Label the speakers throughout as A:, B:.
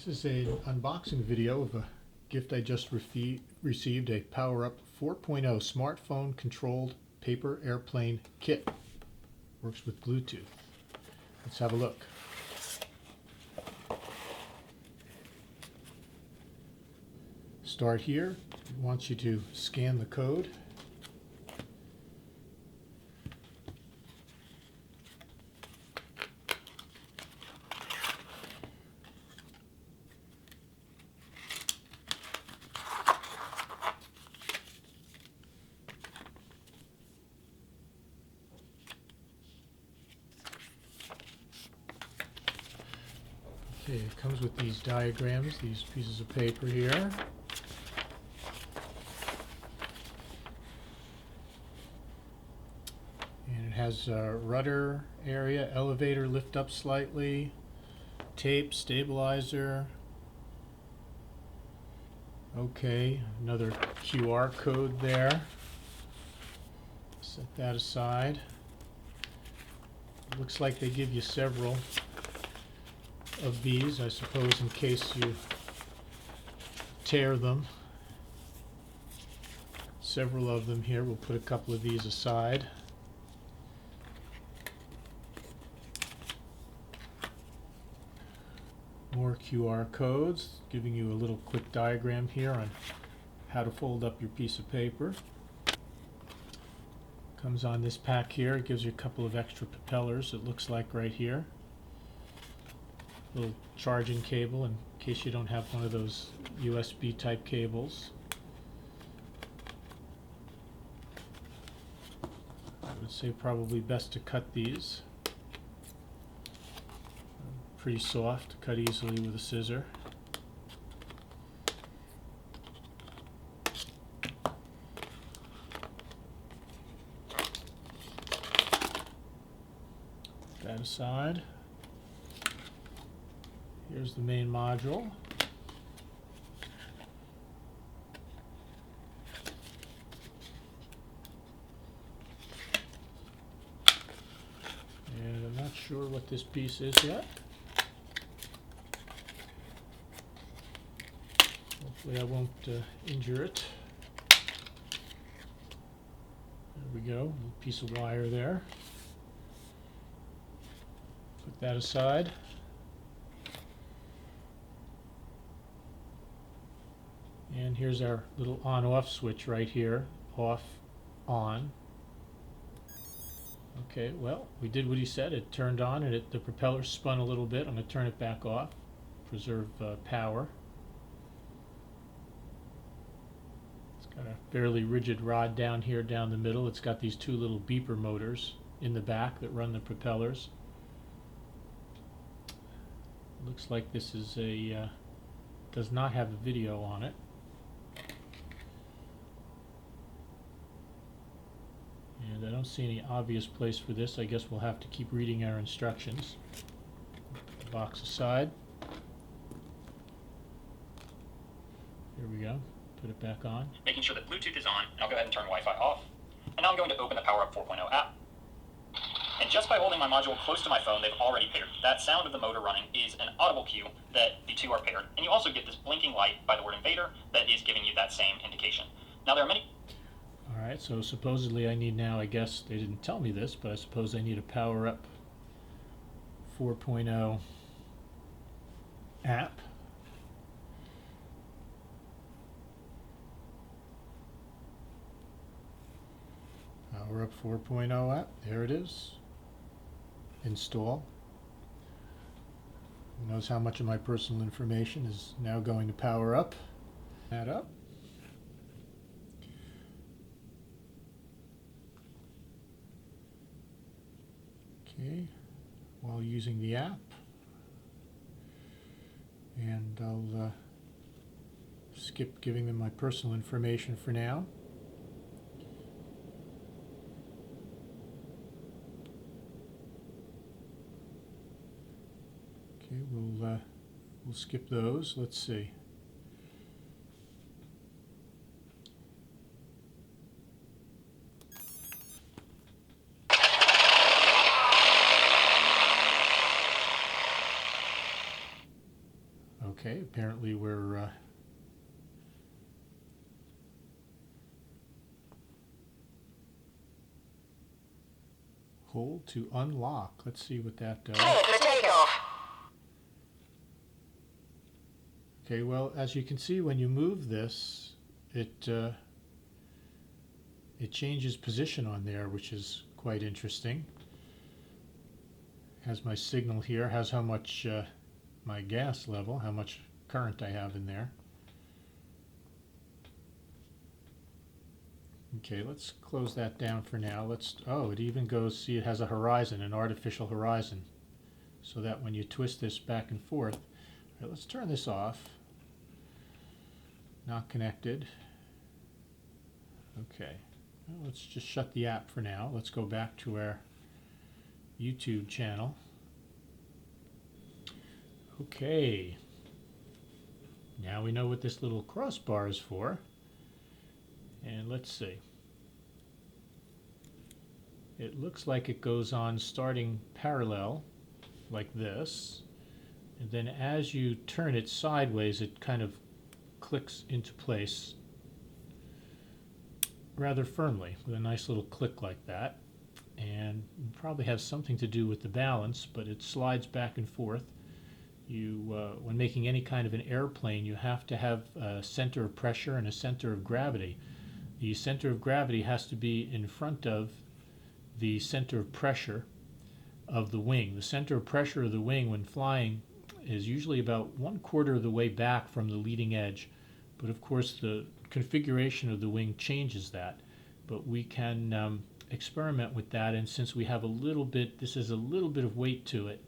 A: This is an unboxing video of a gift I just received, a PowerUp 4.0 smartphone controlled paper airplane kit. Works with Bluetooth. Let's have a look. Start here. It wants you to scan the code. Okay, it comes with these diagrams, these pieces of paper here. And it has a rudder area, elevator, lift up slightly, tape, stabilizer. Okay, another QR code there. Set that aside. Looks like they give you several of these, I suppose, in case you tear them. Several of them here. We'll put a couple of these aside. More QR codes, giving you a little quick diagram here on how to fold up your piece of paper. Comes on this pack here. It gives you a couple of extra propellers, it looks like right here. Little charging cable in case you don't have one of those USB type cables. I would say probably best to cut these. Pretty soft, cut easily with a scissor. Put that aside. Here's the main module. And I'm not sure what this piece is yet. Hopefully I won't injure it. There we go, a little piece of wire there. Put that aside. And here's our little on-off switch right here. Off, on. Okay, well, we did what he said. It turned on and the propeller spun a little bit. I'm going to turn it back off. Preserve power. It's got a fairly rigid rod down here, down the middle. It's got these two little beeper motors in the back that run the propellers. Looks like this is does not have a video on it. And I don't see any obvious place for this. I guess we'll have to keep reading our instructions. Put the box aside. Here we go. Put it back on.
B: Making sure that Bluetooth is on, and I'll go ahead and turn Wi-Fi off. And now I'm going to open the PowerUp 4.0 app. And just by holding my module close to my phone, they've already paired. That sound of the motor running is an audible cue that the two are paired. And you also get this blinking light by the word invader that is giving you that same indication. Now there are many...
A: Alright, so supposedly I need now, I guess they didn't tell me this, but I suppose I need a PowerUp 4.0 app. PowerUp 4.0 app, there it is. Install. Who knows how much of my personal information is now going to PowerUp. That up. Okay, while using the app, and I'll skip giving them my personal information for now. Okay, we'll skip those. Let's see. Okay, apparently we're hold to unlock. Let's see what that does.
C: Clear for takeoff.
A: Okay, well, as you can see, when you move this, it changes position on there, which is quite interesting. Has my signal here, has how much my gas level, how much current I have in there. Okay, let's close that down for now. Oh, it even goes, see, it has a horizon, an artificial horizon, so that when you twist this back and forth. All right, let's turn this off. Not connected. Okay, well, let's just shut the app for now. Let's go back to our YouTube channel. Okay, now we know what this little crossbar is for. And let's see. It looks like it goes on starting parallel like this, and then as you turn it sideways, it kind of clicks into place rather firmly with a nice little click like that. And probably has something to do with the balance, but it slides back and forth. When making any kind of an airplane, you have to have a center of pressure and a center of gravity. The center of gravity has to be in front of the center of pressure of the wing. The center of pressure of the wing when flying is usually about 1/4 of the way back from the leading edge. But of course the configuration of the wing changes that. But we can experiment with that, and since we have a little bit, this is a little bit of weight to it,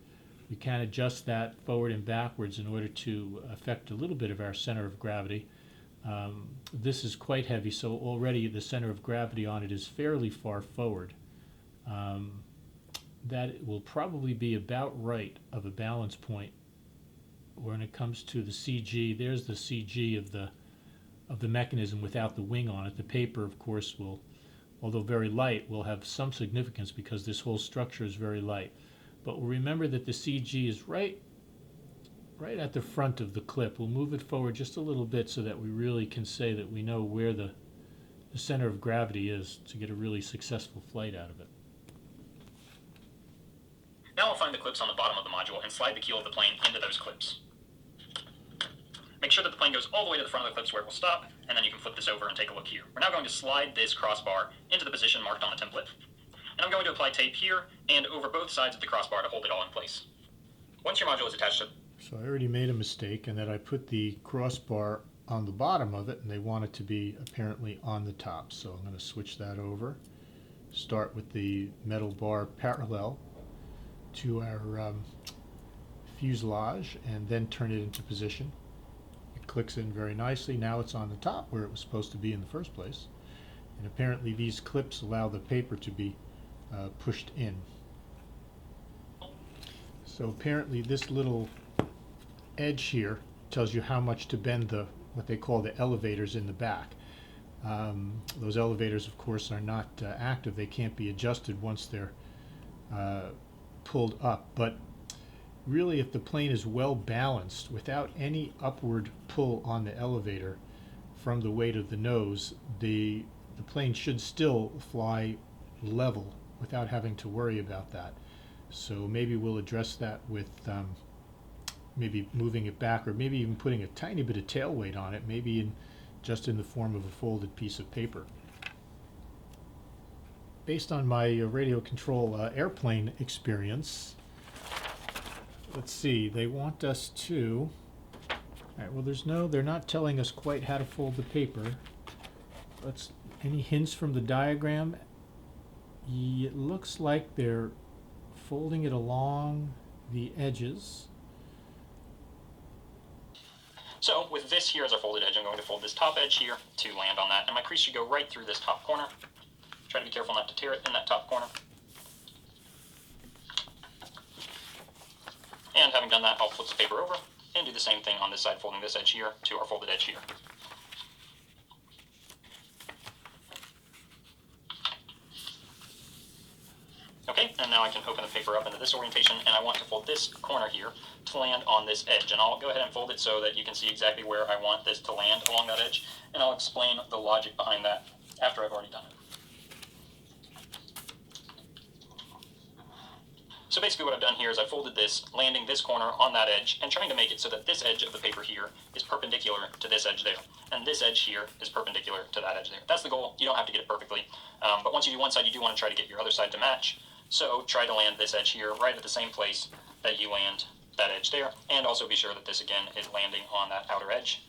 A: we can adjust that forward and backwards in order to affect a little bit of our center of gravity. This is quite heavy, so already the center of gravity on it is fairly far forward. That will probably be about right of a balance point when it comes to the CG. There's the CG of the mechanism without the wing on it. The paper, of course, will, although very light, will have some significance because this whole structure is very light. But we'll remember that the CG is right at the front of the clip. We'll move it forward just a little bit so that we really can say that we know where the center of gravity is to get a really successful flight out of it.
B: Now I'll find the clips on the bottom of the module and slide the keel of the plane into those clips. Make sure that the plane goes all the way to the front of the clips where it will stop, and then you can flip this over and take a look here. We're now going to slide this crossbar into the position marked on the template. And I'm going to apply tape here and over both sides of the crossbar to hold it all in place. Once your module is attached to...
A: So I already made a mistake in that I put the crossbar on the bottom of it, and they want it to be apparently on the top. So I'm going to switch that over. Start with the metal bar parallel to our fuselage, and then turn it into position. It clicks in very nicely. Now it's on the top where it was supposed to be in the first place. And apparently these clips allow the paper to be pushed in. So apparently this little edge here tells you how much to bend what they call the elevators in the back. Those elevators, of course, are not active. They can't be adjusted once they're pulled up. But really, if the plane is well balanced without any upward pull on the elevator from the weight of the nose, the plane should still fly level without having to worry about that. So maybe we'll address that with maybe moving it back, or maybe even putting a tiny bit of tail weight on it, maybe just in the form of a folded piece of paper. Based on my radio control airplane experience, let's see, they want us to, all right, well they're not telling us quite how to fold the paper. Any hints from the diagram? It looks like they're folding it along the edges.
B: So with this here as our folded edge, I'm going to fold this top edge here to land on that, and my crease should go right through this top corner. Try to be careful not to tear it in that top corner. And having done that, I'll flip the paper over and do the same thing on this side, folding this edge here to our folded edge here. Okay, and now I can open the paper up into this orientation, and I want to fold this corner here to to land on this edge, and I'll go ahead and fold it so that you can see exactly where I want this to land along that edge, and I'll explain the logic behind that after I've already done it. So basically what I've done here is I've folded this, landing this corner on that edge, and trying to make it so that this edge of the paper here is perpendicular to this edge there, and this edge here is perpendicular to that edge there. That's the goal. You don't have to get it perfectly, but once you do one side, you do want to try to get your other side to match. So try to land this edge here right at the same place that you land that edge there, and also be sure that this again is landing on that outer edge.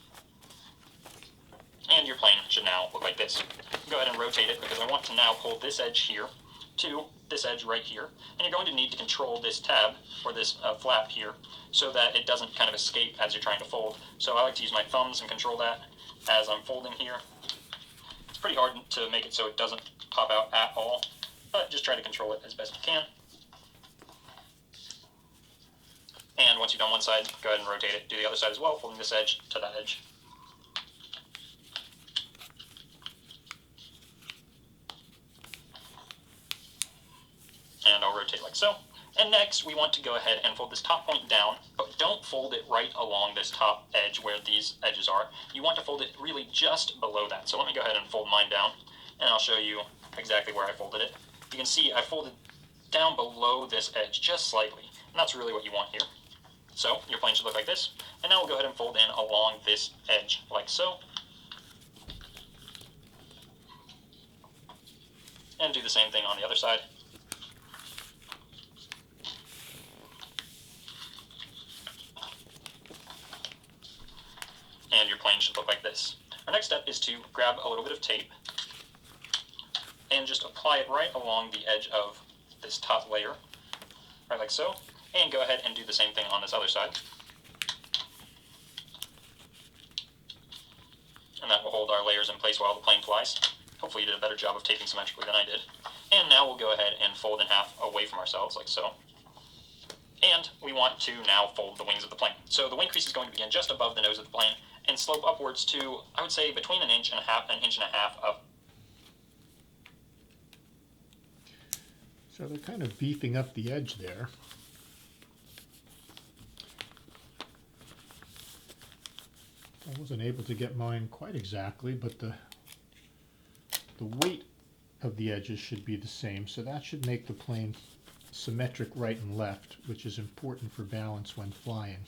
B: And your plane should now look like this. Go ahead and rotate it because I want to now pull this edge here to this edge right here, and you're going to need to control this tab or this flap here so that it doesn't kind of escape as you're trying to fold. So I like to use my thumbs and control that as I'm folding here. It's pretty hard to make it so it doesn't pop out at all, but just try to control it as best you can. And once you've done one side, go ahead and rotate it. Do the other side as well, folding this edge to that edge. And I'll rotate like so. And next, we want to go ahead and fold this top point down, but don't fold it right along this top edge where these edges are. You want to fold it really just below that. So let me go ahead and fold mine down, and I'll show you exactly where I folded it. You can see I folded down below this edge just slightly, and that's really what you want here. So your plane should look like this. And now we'll go ahead and fold in along this edge like so. And do the same thing on the other side. And your plane should look like this. Our next step is to grab a little bit of tape and just apply it right along the edge of this top layer, right like so, and go ahead and do the same thing on this other side. And that will hold our layers in place while the plane flies. Hopefully you did a better job of taping symmetrically than I did. And now we'll go ahead and fold in half away from ourselves like so. And we want to now fold the wings of the plane. So the wing crease is going to begin just above the nose of the plane and slope upwards to, I would say, between an inch and a half up.
A: So they're kind of beefing up the edge there. I wasn't able to get mine quite exactly, but the weight of the edges should be the same, so that should make the plane symmetric right and left, which is important for balance when flying.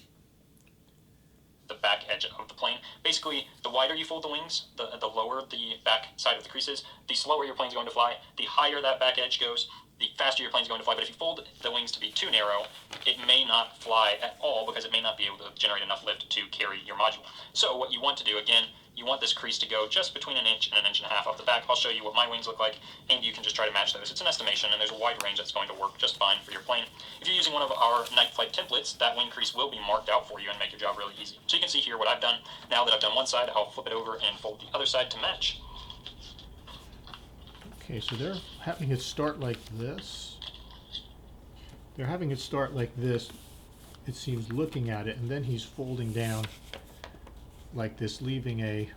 B: The back edge of the plane. Basically, the wider you fold the wings, the lower the back side of the crease is, the slower your plane's going to fly. The higher that back edge goes, the faster your plane's going to fly. But if you fold the wings to be too narrow, it may not fly at all because it may not be able to generate enough lift to carry your module. So what you want to do, again, you want this crease to go just between an inch and an inch and a half off the back. I'll show you what my wings look like, and you can just try to match those. It's an estimation, and there's a wide range that's going to work just fine for your plane. If you're using one of our night flight templates, that wing crease will be marked out for you and make your job really easy. So you can see here what I've done. Now that I've done one side, I'll flip it over and fold the other side to match.
A: Okay, so they're having it start like this. They're having it start like this, it seems, looking at it, and then he's folding down like this, leaving a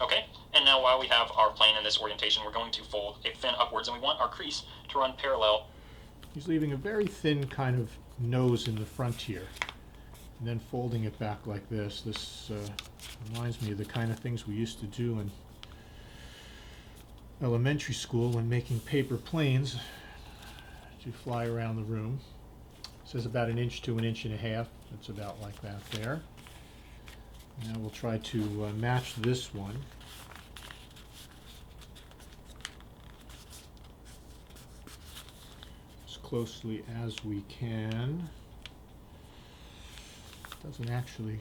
B: Okay, and now while we have our plane in this orientation, we're going to fold a fin upwards, and we want our crease to run parallel.
A: he's leaving a very thin kind of nose in the front here, and then folding it back like this. This reminds me of the kind of things we used to do in elementary school when making paper planes to fly around the room. It says about an inch to an inch and a half. It's about like that there. Now we'll try to match this one. As closely as we can. Doesn't actually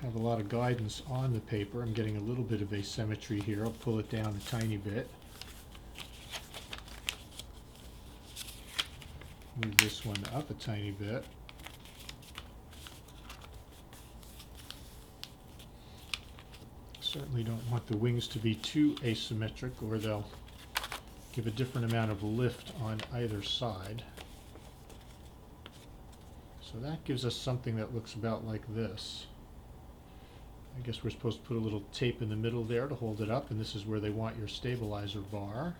A: have a lot of guidance on the paper. I'm getting a little bit of asymmetry here. I'll pull it down a tiny bit. Move this one up a tiny bit. Certainly don't want the wings to be too asymmetric, or they'll give a different amount of lift on either side. So that gives us something that looks about like this. I guess we're supposed to put a little tape in the middle there to hold it up, and this is where they want your stabilizer bar.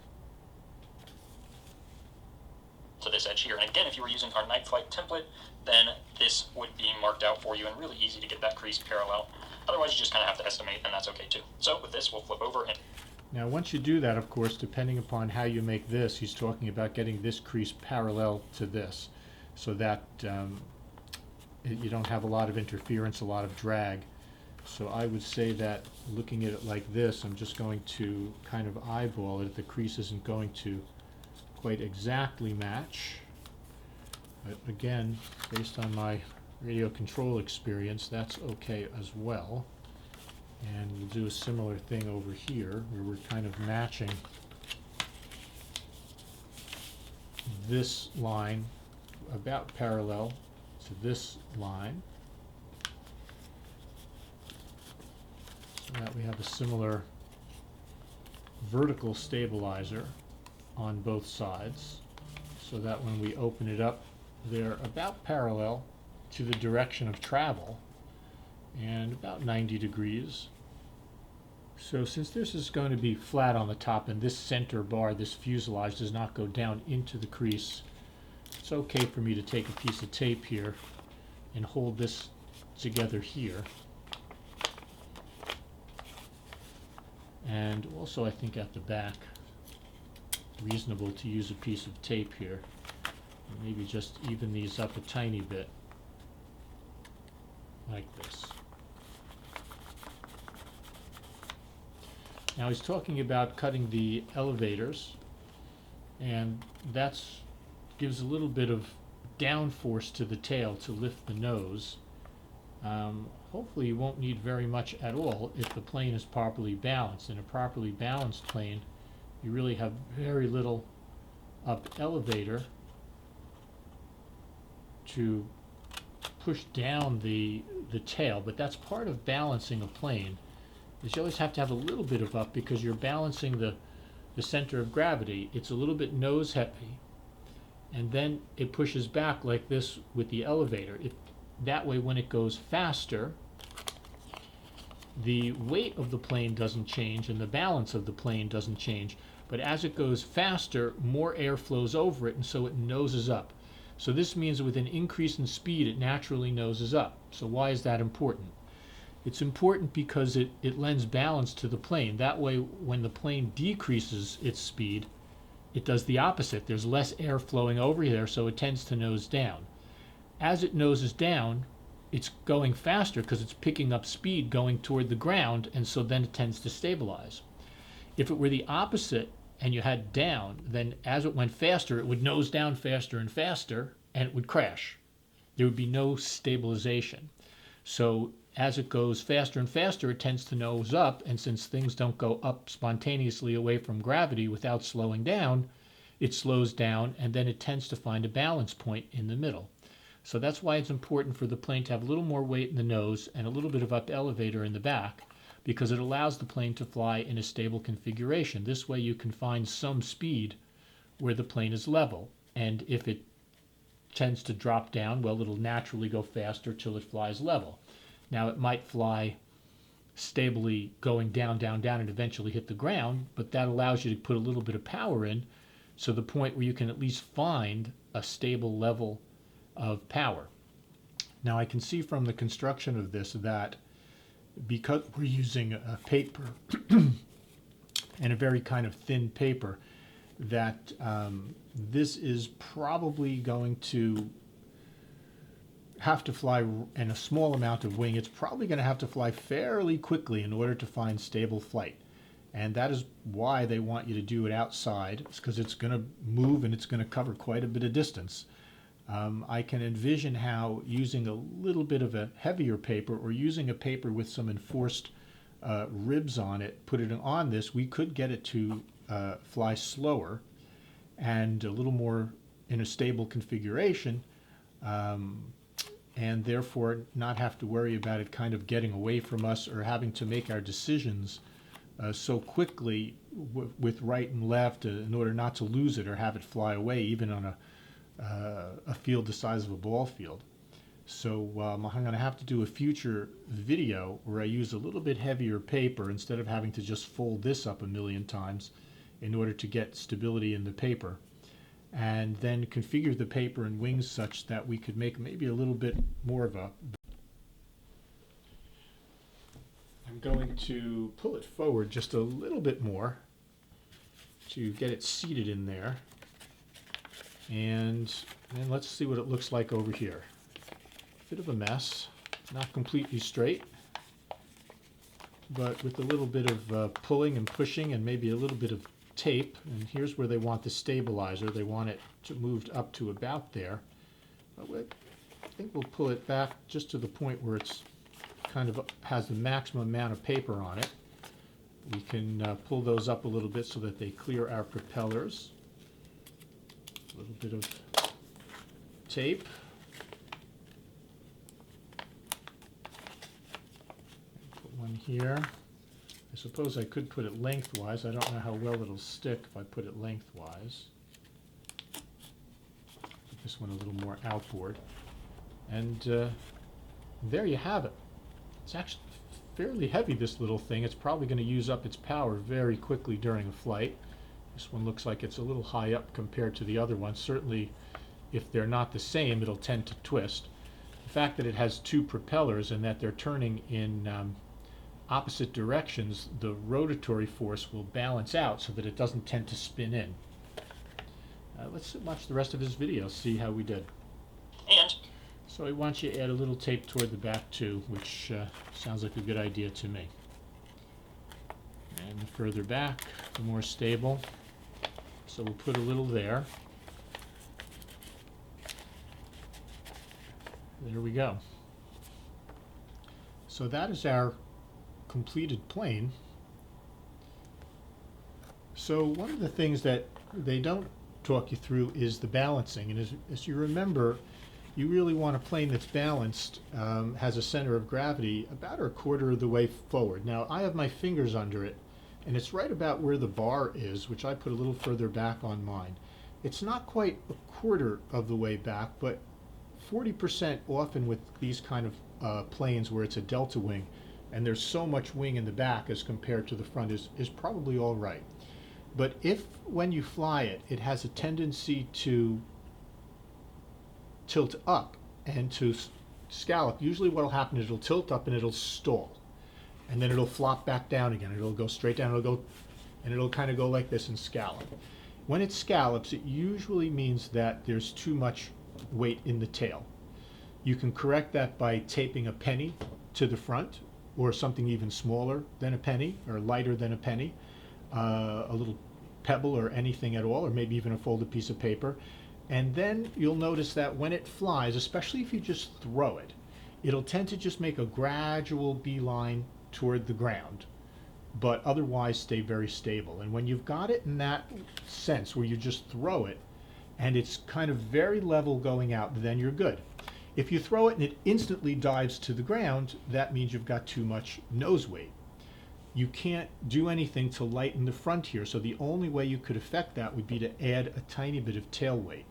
B: here. And again, if you were using our night flight template, then this would be marked out for you and really easy to get that crease parallel. Otherwise, you just kind of have to estimate, and that's okay too. So with this, we'll flip over. And
A: now, once you do that, of course, depending upon how you make this, he's talking about getting this crease parallel to this, so that you don't have a lot of interference, a lot of drag. So I would say that looking at it like this, I'm just going to kind of eyeball it. The crease isn't going to quite exactly match. But again, based on my radio control experience, that's okay as well. And we'll do a similar thing over here, where we're kind of matching this line about parallel to this line, so that we have a similar vertical stabilizer on both sides, so that when we open it up, they're about parallel to the direction of travel and about 90 degrees. So since this is going to be flat on the top and this center bar, this fuselage, does not go down into the crease, it's okay for me to take a piece of tape here and hold this together here. And also, I think at the back, reasonable to use a piece of tape here. Maybe just even these up a tiny bit, like this. Now he's talking about cutting the elevators, and that gives a little bit of downforce to the tail to lift the nose. Hopefully you won't need very much at all if the plane is properly balanced. In a properly balanced plane, you really have very little up elevator to push down the tail, but that's part of balancing a plane, is you always have to have a little bit of up because you're balancing the center of gravity. It's a little bit nose heavy, and then it pushes back like this with the elevator. That way, when it goes faster, the weight of the plane doesn't change and the balance of the plane doesn't change, but as it goes faster, more air flows over it, and so it noses up. So this means with an increase in speed, it naturally noses up. So why is that important? It's important because it lends balance to the plane. That way, when the plane decreases its speed, it does the opposite. There's less air flowing over here, so it tends to nose down. As it noses down, it's going faster because it's picking up speed going toward the ground, and so then it tends to stabilize. If it were the opposite and you had down, then as it went faster, it would nose down faster and faster, and it would crash. There would be no stabilization. So as it goes faster and faster, it tends to nose up, and since things don't go up spontaneously away from gravity without slowing down, it slows down, and then it tends to find a balance point in the middle. So that's why it's important for the plane to have a little more weight in the nose and a little bit of up elevator in the back, because it allows the plane to fly in a stable configuration. This way you can find some speed where the plane is level, and if it tends to drop down, well, it'll naturally go faster till it flies level. Now it might fly stably going down, down, down, and eventually hit the ground, but that allows you to put a little bit of power in, so the point where you can at least find a stable level of power. Now I can see from the construction of this that because we're using a paper and a very kind of thin paper, that this is probably going to have to fly in a small amount of wing. It's probably going to have to fly fairly quickly in order to find stable flight. And that is why they want you to do it outside. It's because it's going to move and it's going to cover quite a bit of distance. I can envision how using a little bit of a heavier paper or using a paper with some enforced ribs on it, put it on this, we could get it to fly slower and a little more in a stable configuration, and therefore not have to worry about it kind of getting away from us or having to make our decisions so quickly with right and left in order not to lose it or have it fly away, even on a field the size of a ball field. So I'm going to have to do a future video where I use a little bit heavier paper instead of having to just fold this up a million times in order to get stability in the paper. and then configure the paper and wings such that we could make maybe a little bit more of a... I'm going to pull it forward just a little bit more to get it seated in there. And then let's see what it looks like over here. Bit of a mess, not completely straight, but with a little bit of pulling and pushing and maybe a little bit of tape. And here's where they want the stabilizer. They want it to move up to about there. But I think we'll pull it back just to the point where it's kind of has the maximum amount of paper on it. We can pull those up a little bit so that they clear our propellers. A little bit of tape. Put one here. I suppose I could put it lengthwise. I don't know how well it'll stick if I put it lengthwise. Put this one a little more outboard. And there you have it. It's actually fairly heavy, this little thing. It's probably going to use up its power very quickly during a flight. This one looks like it's a little high up compared to the other one. Certainly, if they're not the same, it'll tend to twist. The fact that it has two propellers and that they're turning in opposite directions, the rotatory force will balance out so that it doesn't tend to spin in. Let's watch the rest of this video, see how we did.
B: And
A: So I want you to add a little tape toward the back too, which sounds like a good idea to me. And the further back, the more stable. So we'll put a little there. There we go. So that is our completed plane. So one of the things that they don't talk you through is the balancing. And as you remember, you really want a plane that's balanced, has a center of gravity about a quarter of the way forward. Now I have my fingers under it, and it's right about where the bar is, which I put a little further back on mine. It's not quite a quarter of the way back, but 40% often with these kind of planes where it's a delta wing, and there's so much wing in the back as compared to the front is probably all right. But if, when you fly it, it has a tendency to tilt up and to scallop, usually what will happen is it'll tilt up and it'll stall. And then it'll flop back down again. It'll go straight down, and it'll kind of go like this and scallop. When it scallops, it usually means that there's too much weight in the tail. You can correct that by taping a penny to the front, or something even smaller than a penny, or lighter than a penny, a little pebble or anything at all, or maybe even a folded piece of paper. And then you'll notice that when it flies, especially if you just throw it, it'll tend to just make a gradual beeline toward the ground, but otherwise stay very stable. And when you've got it in that sense where you just throw it and it's kind of very level going out, then you're good. If you throw it and it instantly dives to the ground, that means you've got too much nose weight. You can't do anything to lighten the front here, so the only way you could affect that would be to add a tiny bit of tail weight.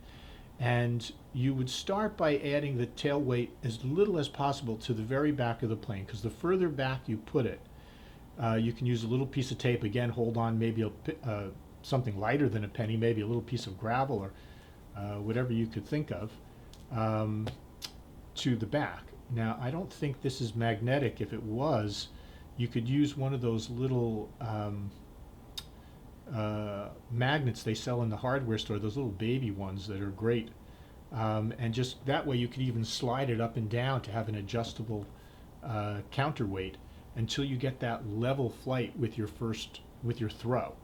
A: And you would start by adding the tail weight as little as possible to the very back of the plane, because the further back you put it, you can use a little piece of tape, again, hold on maybe something lighter than a penny, maybe a little piece of gravel or whatever you could think of, to the back. Now, I don't think this is magnetic. If it was, you could use one of those little magnets they sell in the hardware store, those little baby ones that are great. And just that way you could even slide it up and down to have an adjustable counterweight until you get that level flight with your throw.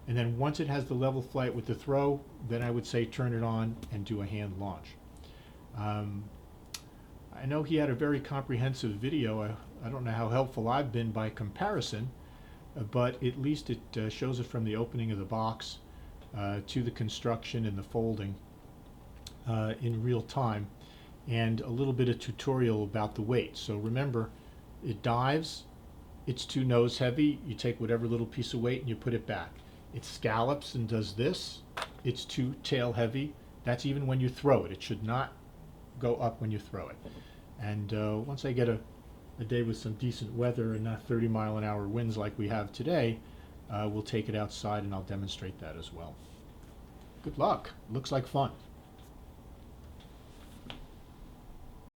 A: And then once it has the level flight with the throw, then I would say turn it on and do a hand launch. I know he had a very comprehensive video. I don't know how helpful I've been by comparison, but at least it shows it from the opening of the box to the construction and the folding in real time, and a little bit of tutorial about the weight. So remember, it dives, it's too nose heavy, you take whatever little piece of weight and you put it back. It scallops and does this, it's too tail heavy. That's even when you throw it. It should not go up when you throw it. And once I get a day with some decent weather and not 30-mile-an-hour winds like we have today, we'll take it outside and I'll demonstrate that as well. Good luck. Looks like fun.